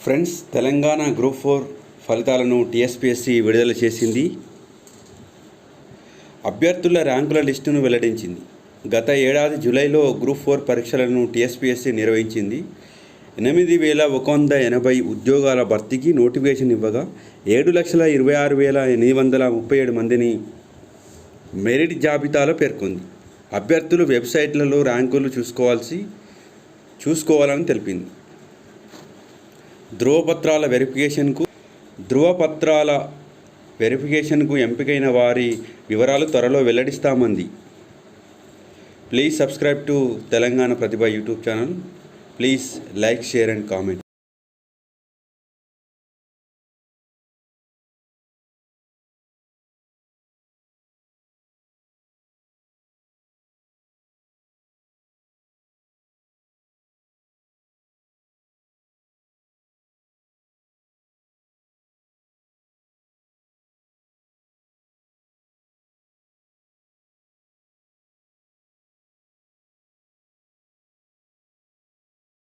Friends, Telangana group 4 ఫలితాలను TSPSC విడుదల చేసింది. అభ్యర్థుల ర్యాంకుల లిస్టును వెల్లడించింది. గత ఏడాది జూలైలో గ్రూప్ 4 పరీక్షలను టీఎస్పీఎస్సీ నిర్వహించింది. 8,180 ఉద్యోగాల భర్తీకి నోటిఫికేషన్ ఇవ్వగా 7,26,837 మందిని మెరిట్ జాబితాలో పేర్కొంది. అభ్యర్థులు వెబ్సైట్లలో ర్యాంకులు చూసుకోవాలని తెలిపింది. ధృవపత్రాల వెరిఫికేషన్కు ఎంపికైన వారి వివరాలు త్వరలో వెల్లడిస్తామంది. Please subscribe to Telangana Pratibha YouTube channel. Please like, share and comment.